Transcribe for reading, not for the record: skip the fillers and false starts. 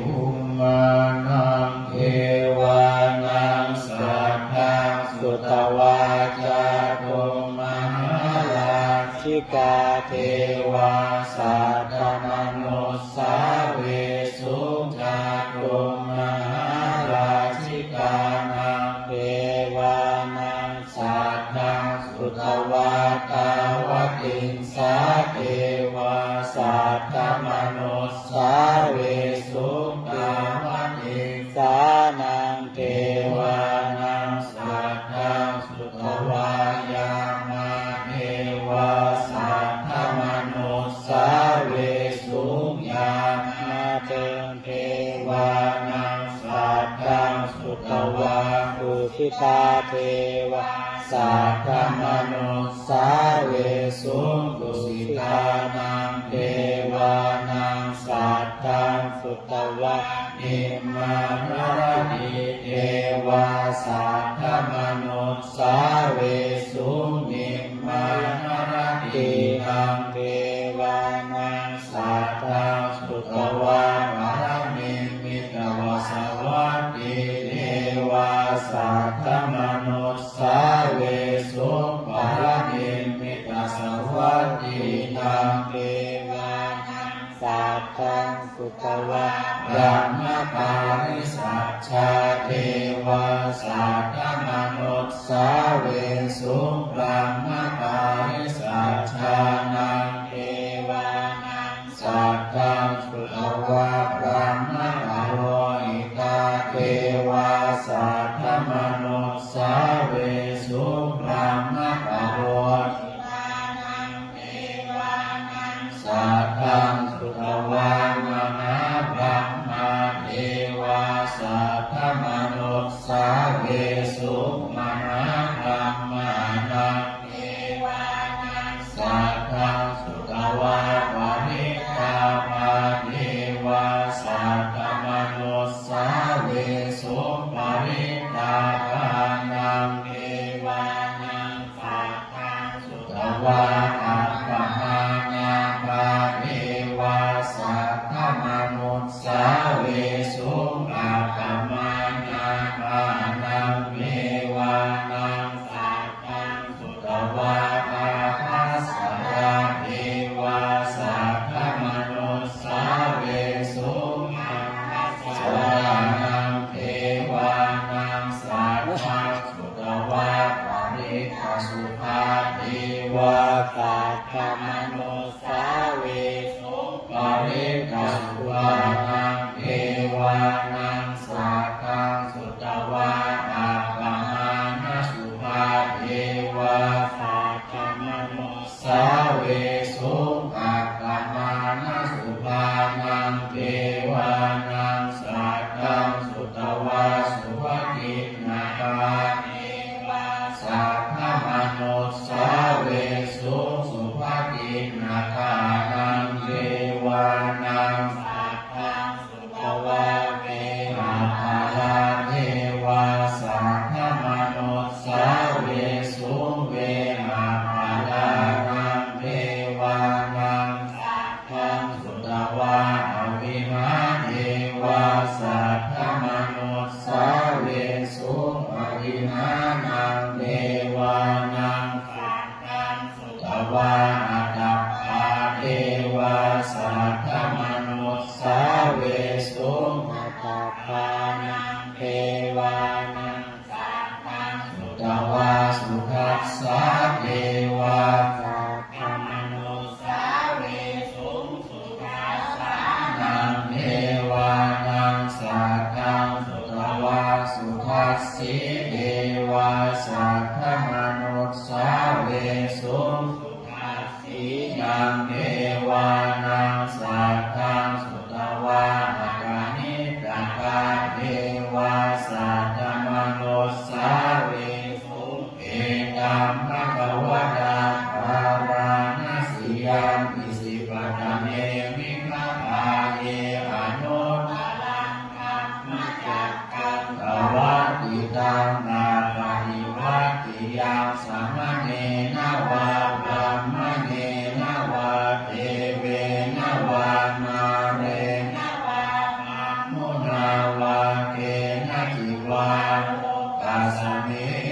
อุมานังเทวานังสัทธังสุตวาจาตุมหาราชิกาเทวาสัทธมนุสสาเวสุจาตุมหาราชิกานังเทวานังสัทธังสุตวาตาวติงสาเทวาสัทธมนุสสาเวสุตาวติงสานังเทวานังสัทธังสุตวายามาเทวาสัทธมนุสสาเวสุยามาเทวานังสัทธังสุตวาปุถิตาเทวาสัทธมนุสสาเวสุตุสิตานังเทวานังสัทธังสุตวะนิมมานรติเทวาสัทธมนุสสาเวสุนิมมานรตินังเทวานังสัทธังสุตวะวะมิมิตวสวัตติเทวาสัทธมนุสสาเวสุปะมิมิตสวัตตินังเทวานังสัทธังสุตวะบรมปาริสัชชาเทวาสัทธมนุสสาเวสุบรมปาริสัชชานังเทวานังสัทธังสุตวะบรมปาโรหิตาเทวาสัทธมนุสสาเวสุบรมปาโรหิตานังเทวานังสัทธังสุตวะมหาบรมเทวาสัทธมนุสสาเวสุมหาบรมนังเทวานังสัทธังสุตวะปริตาภาเทวาสัทธมนุสสาเวสุปริตาภานังเทวานังสัทธังสุตวะอัปปมานาภาเทวาสัทธมนุสสาเวสุอัปปมานาภานังเทวานังสัทธังสุตวะอาภัสสราเทวาสัทธมนุสสาเวสุอัปภัสสรานังเทวานังสัทธังสุตวะปริคสุภาเทวาสัทธมนุสสาเวสุปริคสุภานังเทวานังสัทธังสุตวะอัปปมาณสุภาเทวาสัทธมนุสสาเวสุอัปปมาณสุภานังเทวานังสัทธังสุตวะสุภกินาคาเทวาสัทธมนุสสาเวสุสุภกินาคานังเทวานังสัทธังสุตวะเวหาภาราเทวาสัทธมนุสสาเวสุเวหาภารานังเทวานังสัทธังสุตวะอวิมาเทวาสัทธมนุสสาเวสุอวิมานังเทวานังสัทธังสุตวะอัตถปาเทวาสัทธมนุสสาเวสุอัตถปานังเทวานังสัทธังสุตวะสุทัสสะเทวาสัทธมนุสสาเวสุสุทัสสะนังเทวานังสัทธังสุตวะสุทัสสิเทวาสัทธมนุสสาเวสุสุทัสสินังเทวานังสัทธังสุตวะอักานิตกาเทวาสัทธมนุสสาเวสุเอตัมภะคะวะตาปาราณสียัมปิสิปัตตเมวิคัปปาเยอนุตตรังธัมมจักขังภวัตติตังนาปฏิวัตติยังสมณเณนะวะพรหมเณนะวะเทเวนะวะนาเรนะวะ วานุปัสสมิ